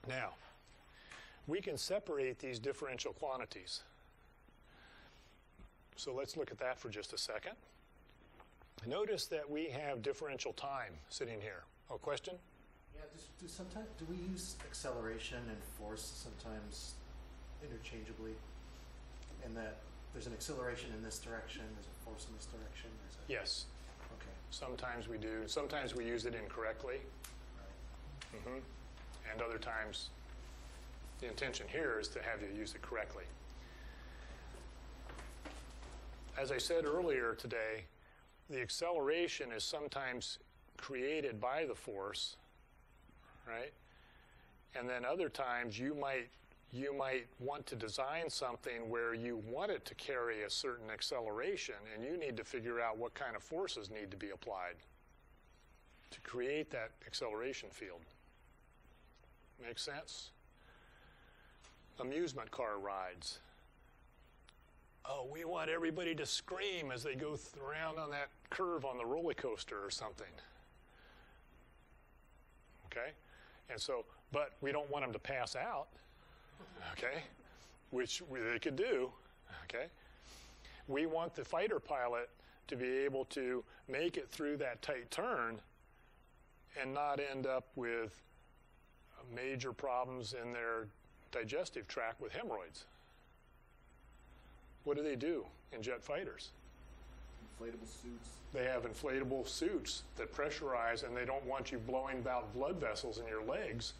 Now, we can separate these differential quantities. So let's look at that for just a second. Notice that we have differential time sitting here. Oh, question? Yeah, do we use acceleration and force sometimes interchangeably? In that there's an acceleration in this direction, there's a force in this direction? Yes. Okay. Sometimes we do. Sometimes we use it incorrectly. Right. And other times, the intention here is to have you use it correctly. As I said earlier today, the acceleration is sometimes created by the force, right? And then other times you might want to design something where you want it to carry a certain acceleration, and you need to figure out what kind of forces need to be applied to create that acceleration field. Make sense? Amusement car rides. Oh, we want everybody to scream as they go around on that curve on the roller coaster or something. Okay? And so, but we don't want them to pass out, okay? Which they could do, okay? We want the fighter pilot to be able to make it through that tight turn and not end up with major problems in their digestive tract with hemorrhoids. What do they do in jet fighters? Inflatable suits. They have inflatable suits that pressurize, and they don't want you blowing out blood vessels in your legs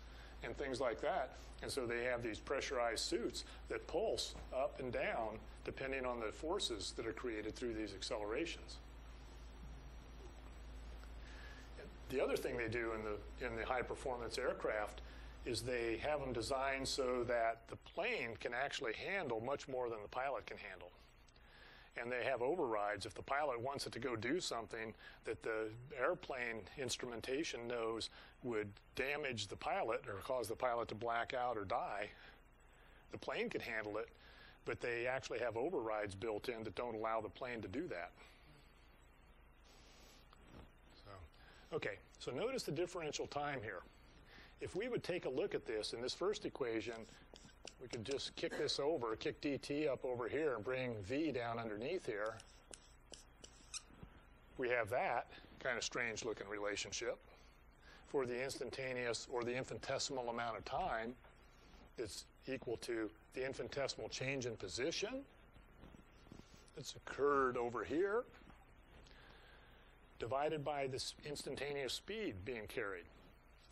and things like that. And so they have these pressurized suits that pulse up and down depending on the forces that are created through these accelerations. The other thing they do in the high-performance aircraft is they have them designed so that the plane can actually handle much more than the pilot can handle. And they have overrides. If the pilot wants it to go do something that the airplane instrumentation knows would damage the pilot or cause the pilot to black out or die, the plane can handle it, but they actually have overrides built in that don't allow the plane to do that. Okay, so notice the differential time here. If we would take a look at this in this first equation, we could just kick this over, kick dt up over here and bring v down underneath here. We have that kind of strange looking relationship for the instantaneous or the infinitesimal amount of time that's equal to the infinitesimal change in position that's occurred over here divided by this instantaneous speed being carried.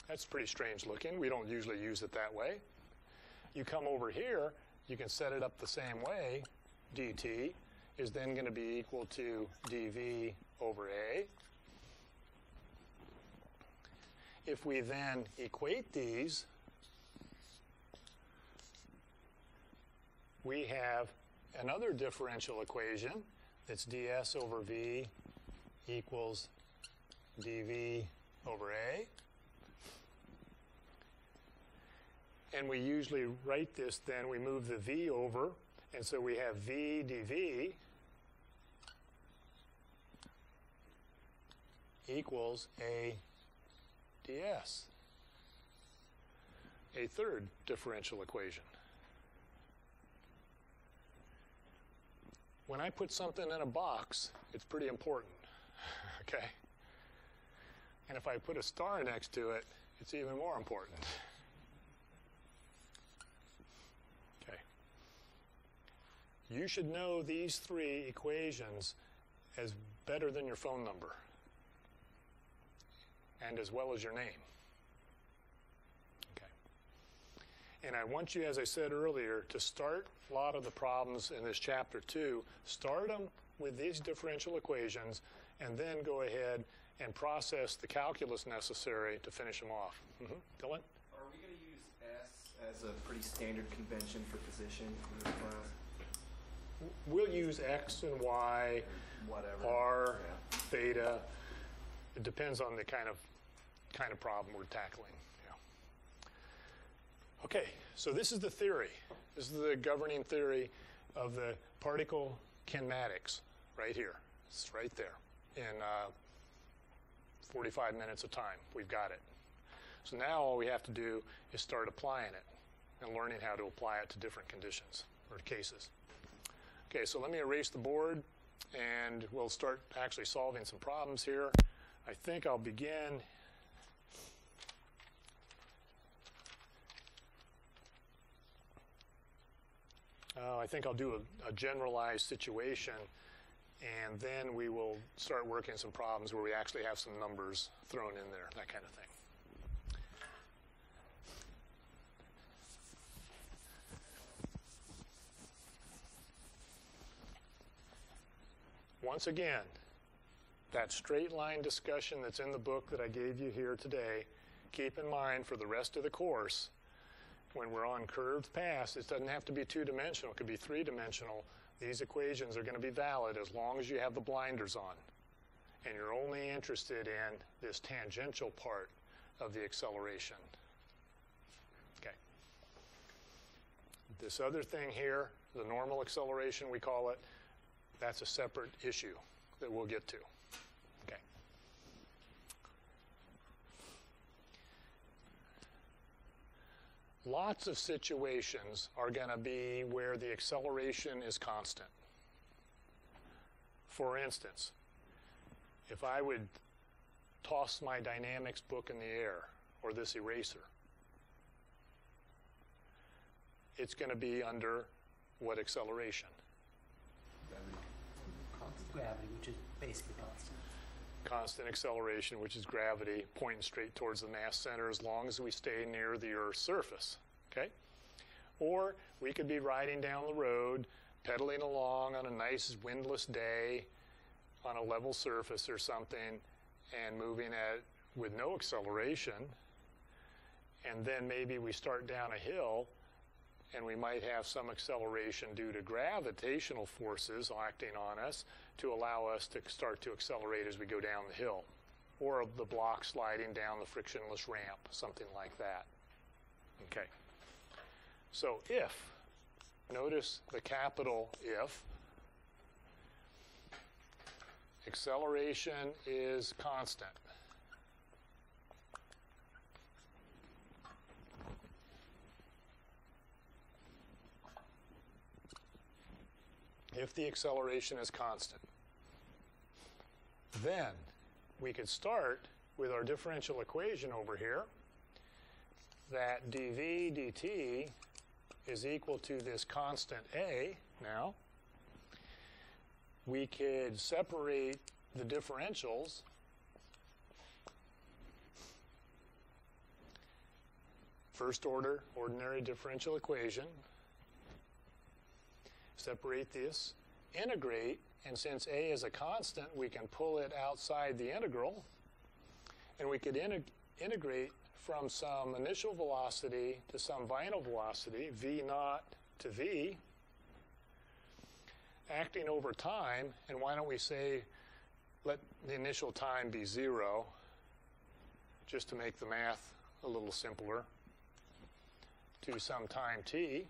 That's pretty strange looking. We don't usually use it that way. You come over here, you can set it up the same way. dt is then going to be equal to dv over a. If we then equate these, we have another differential equation that's ds over v equals dv over a. And we usually write this, then we move the v over, and so we have v dv equals a ds, a third differential equation. When I put something in a box, it's pretty important, okay? And if I put a star next to it, it's even more important. You should know these three equations as better than your phone number and as well as your name. Okay. And I want you, as I said earlier, to start a lot of the problems in this chapter 2, start them with these differential equations and then go ahead and process the calculus necessary to finish them off. Dylan? Are we going to use S as a pretty standard convention for position in this class? We'll use X and Y, whatever, R, theta. It depends on the kind of problem we're tackling. Yeah. Okay, so this is the theory. This is the governing theory of the particle kinematics right here. It's right there in 45 minutes of time. We've got it. So now all we have to do is start applying it and learning how to apply it to different conditions or cases. Okay, so let me erase the board and we'll start actually solving some problems here. I think I'll begin I think I'll do a generalized situation, and then we will start working some problems where we actually have some numbers thrown in there, that kind of thing. Once again, that straight line discussion that's in the book that I gave you here today, keep in mind for the rest of the course, when we're on curved paths, it doesn't have to be two-dimensional, it could be three-dimensional. These equations are going to be valid as long as you have the blinders on. And you're only interested in this tangential part of the acceleration. Okay. This other thing here, the normal acceleration we call it, that's a separate issue that we'll get to. Okay. Lots of situations are going to be where the acceleration is constant. For instance, if I would toss my dynamics book in the air, or this eraser, it's going to be under what acceleration? Gravity, which is basically constant. Constant acceleration, which is gravity, pointing straight towards the mass center as long as we stay near the Earth's surface. Okay? Or we could be riding down the road, pedaling along on a nice windless day on a level surface or something, and moving with no acceleration, and then maybe we start down a hill and we might have some acceleration due to gravitational forces acting on us to allow us to start to accelerate as we go down the hill, or the block sliding down the frictionless ramp, something like that. Okay. So if, notice the capital if, acceleration is constant, if the acceleration is constant, then we could start with our differential equation over here, that dv dt is equal to this constant a. Now, we could separate the differentials first order ordinary differential equation, separate this, integrate, and since a is a constant, we can pull it outside the integral, and we could integrate from some initial velocity to some final velocity, v naught to v, acting over time. And why don't we say, let the initial time be 0, just to make the math a little simpler, to some time t.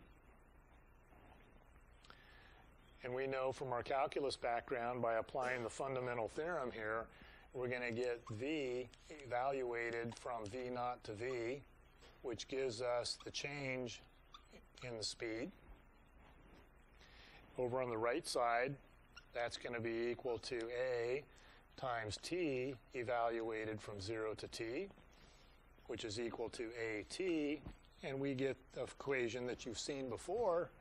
And we know from our calculus background, by applying the fundamental theorem here, we're going to get v evaluated from v naught to v, which gives us the change in the speed. Over on the right side, that's going to be equal to a times t evaluated from 0 to t, which is equal to at, and we get the equation that you've seen before,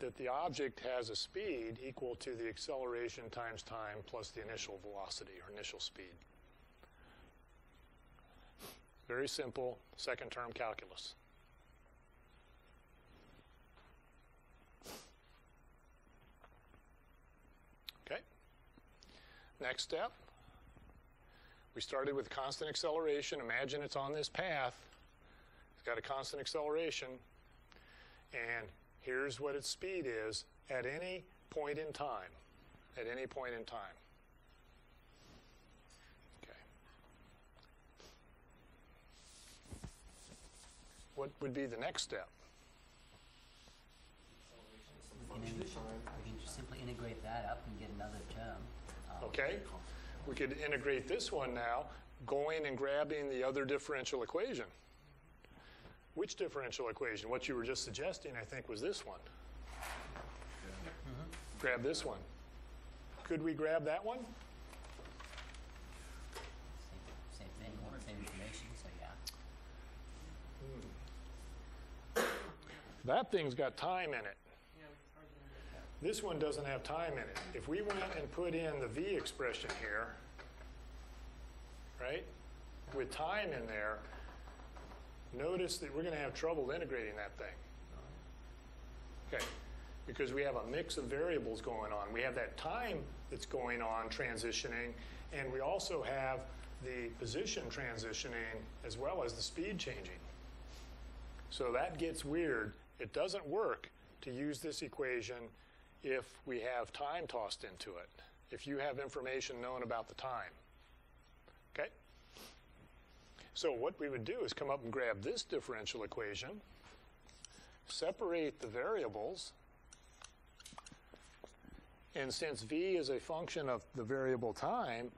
that the object has a speed equal to the acceleration times time plus the initial velocity or initial speed. Very simple second term calculus. Okay. Next step. We started with constant acceleration. Imagine it's on this path. It's got a constant acceleration. And here's what its speed is at any point in time. At any point in time. Okay. What would be the next step? We can just simply integrate that up and get another term. Okay? We could integrate this one now, going and grabbing the other differential equation. Which differential equation? What you were just suggesting, I think, was this one. Grab this one. Could we grab that one? Same thing, same information, so yeah. That thing's got time in it. This one doesn't have time in it. If we went and put in the V expression here, right, with time in there, notice that we're going to have trouble integrating that thing. Okay, because we have a mix of variables going on. We have that time that's going on transitioning, and we also have the position transitioning as well as the speed changing. So that gets weird. It doesn't work to use this equation if we have time tossed into it, if you have information known about the time. Okay? So what we would do is come up and grab this differential equation, separate the variables, and since V is a function of the variable time,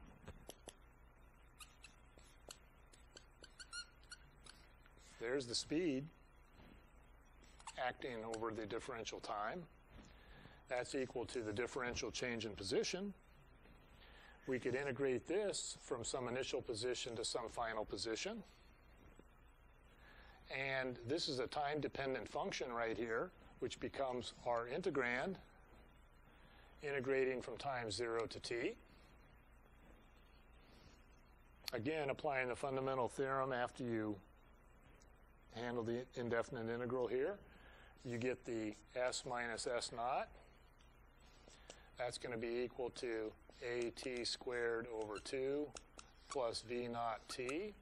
there's the speed acting over the differential time. That's equal to the differential change in position. We could integrate this from some initial position to some final position. And this is a time-dependent function right here, which becomes our integrand, integrating from time 0 to t. Again, applying the fundamental theorem after you handle the indefinite integral here, you get the s minus s naught. That's going to be equal to at squared over 2 plus v naught t.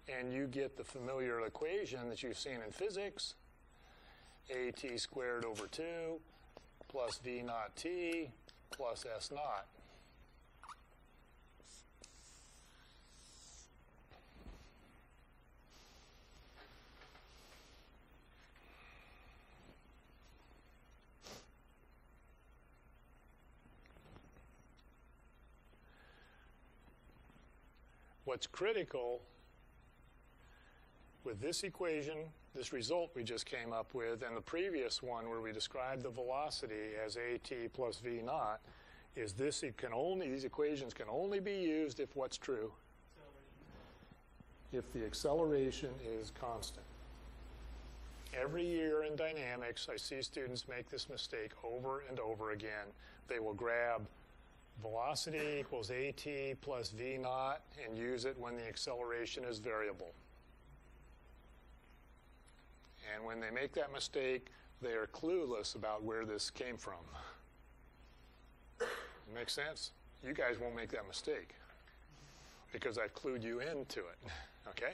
And you get the familiar equation that you've seen in physics, at squared over 2 plus v naught t plus s naught. What's critical with this equation, this result we just came up with, and the previous one where we described the velocity as at plus v naught, is these equations can only be used if what's true? If the acceleration is constant. Every year in dynamics, I see students make this mistake over and over again. They will grab velocity equals at plus v naught and use it when the acceleration is variable. And when they make that mistake, they are clueless about where this came from. Make sense? You guys won't make that mistake because I've clued you into it, okay?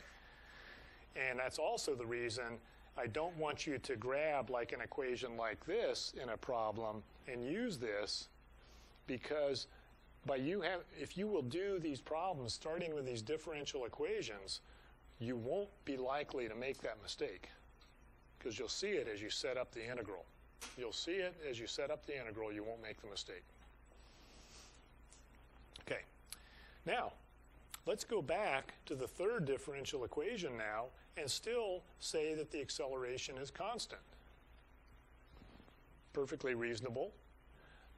And that's also the reason I don't want you to grab like an equation like this in a problem and use this, because if you will do these problems starting with these differential equations, you won't be likely to make that mistake because you'll see it as you set up the integral. You'll see it as you set up the integral. You won't make the mistake. Okay. Now, let's go back to the third differential equation now and still say that the acceleration is constant. Perfectly reasonable.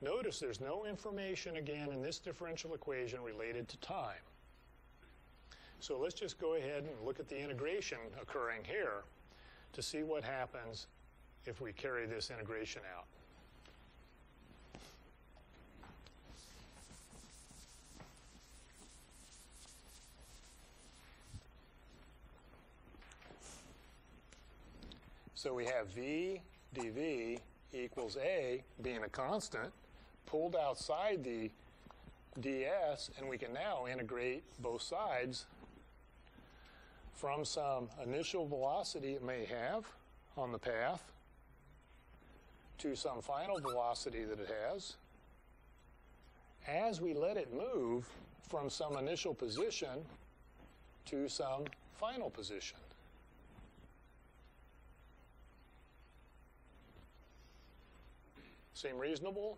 Notice there's no information again in this differential equation related to time. So let's just go ahead and look at the integration occurring here to see what happens if we carry this integration out. So we have v dv equals a being a constant, pulled outside the ds, and we can now integrate both sides from some initial velocity it may have on the path to some final velocity that it has as we let it move from some initial position to some final position. Seem reasonable?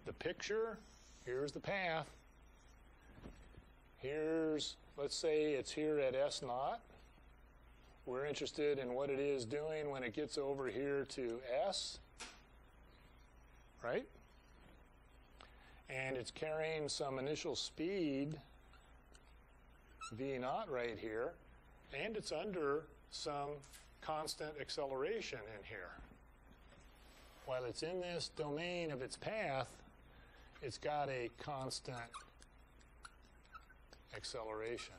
The picture Here's the path. Here's, let's say it's here at S naught. We're interested in what it is doing when it gets over here to S, right? And it's carrying some initial speed, V naught right here, and it's under some constant acceleration in here. While it's in this domain of its path, it's got a constant acceleration.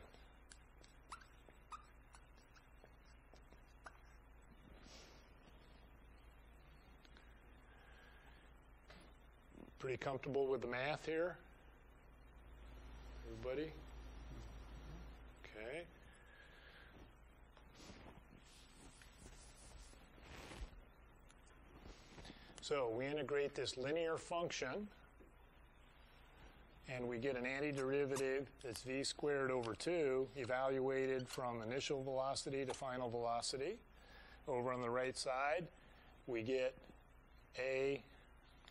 Pretty comfortable with the math here? Everybody? Okay. So we integrate this linear function, and we get an antiderivative that's v squared over 2, evaluated from initial velocity to final velocity. Over on the right side, we get a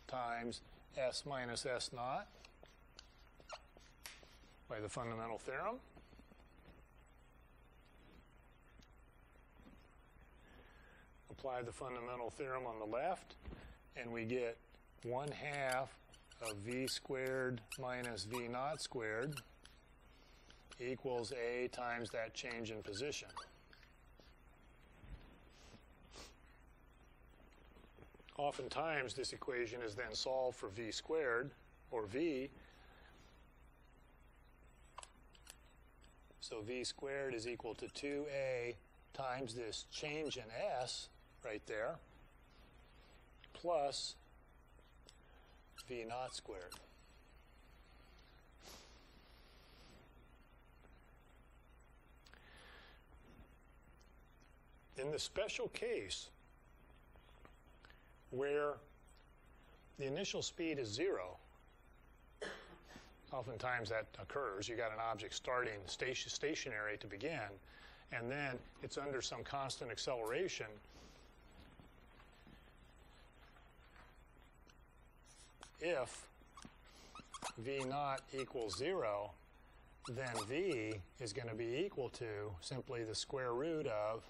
times s minus s naught by the fundamental theorem. Apply the fundamental theorem on the left, and we get 1/2 of v squared minus v naught squared equals a times that change in position. Oftentimes, this equation is then solved for v squared, or v. So v squared is equal to 2a times this change in s right there, plus v naught squared. In the special case where the initial speed is 0, oftentimes that occurs. You got an object starting stationary to begin, and then it's under some constant acceleration. If v naught equals 0, then v is going to be equal to simply the square root of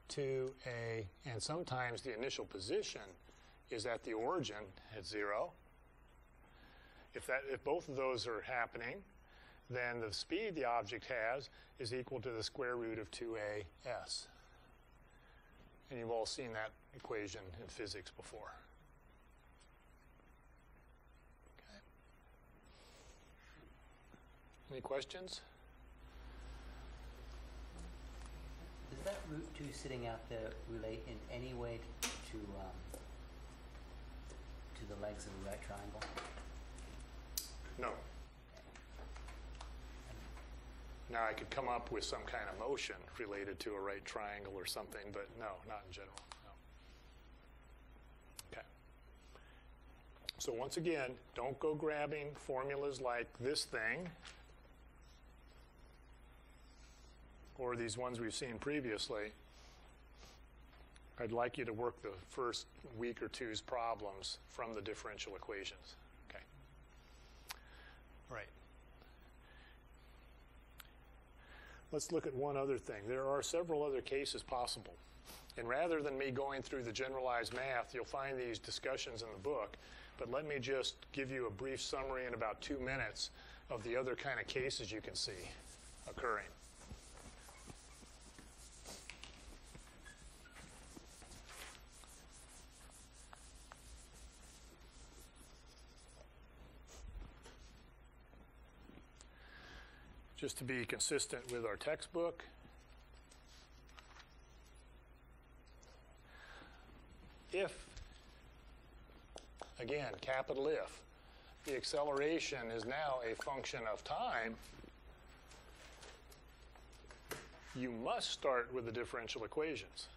2a, and sometimes the initial position is at the origin at 0. If both of those are happening, then the speed the object has is equal to the square root of 2as. And you've all seen that equation in physics before. Okay. Any questions? Does that root 2 sitting out there relate in any way to the legs of the right triangle? No. Now, I could come up with some kind of motion related to a right triangle or something, but no, not in general. No. Okay. So once again, don't go grabbing formulas like this thing or these ones we've seen previously. I'd like you to work the first week or two's problems from the differential equations. Okay. All right. Let's look at one other thing. There are several other cases possible. And rather than me going through the generalized math, you'll find these discussions in the book. But let me just give you a brief summary in about 2 minutes of the other kind of cases you can see occurring. Just to be consistent with our textbook, if, again, capital if, the acceleration is now a function of time, you must start with the differential equations.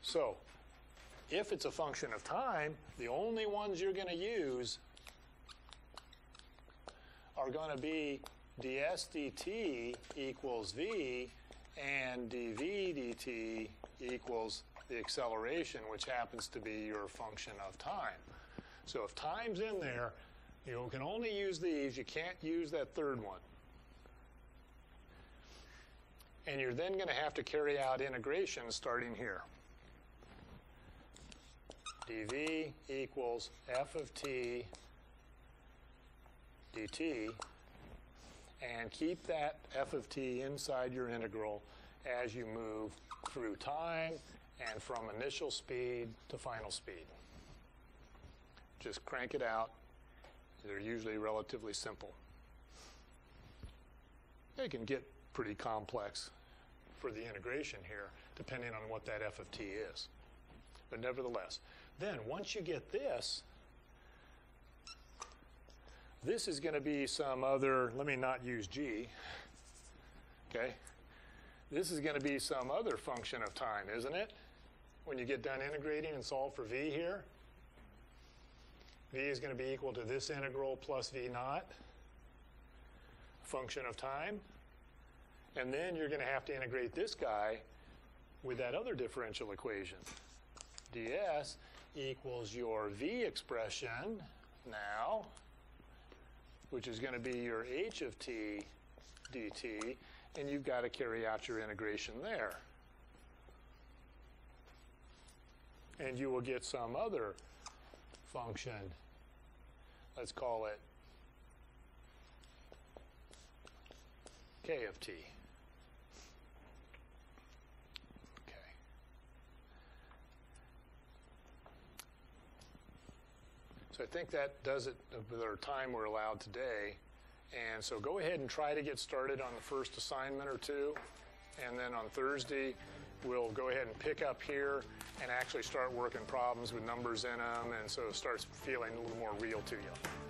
So, if it's a function of time, the only ones you're going to use are going to be ds dt equals v and dv dt equals the acceleration, which happens to be your function of time. So if time's in there, you can only use these. You can't use that third one. And you're then going to have to carry out integration starting here. dv equals f of t dt, and keep that f of t inside your integral as you move through time and from initial speed to final speed. Just crank it out. They're usually relatively simple. They can get pretty complex for the integration here, depending on what that f of t is. But nevertheless, then once you get this, this is going to be some other, let me not use g, okay? This is going to be some other function of time, isn't it? When you get done integrating and solve for v here, v is going to be equal to this integral plus v naught, function of time. And then you're going to have to integrate this guy with that other differential equation. ds equals your v expression now, which is going to be your h of t dt, and you've got to carry out your integration there. And you will get some other function. Let's call it k of t. Okay. So I think that does it with our time we're allowed today. And so go ahead and try to get started on the first assignment or two. And then on Thursday, we'll go ahead and pick up here and actually start working problems with numbers in them, and so it starts feeling a little more real to you.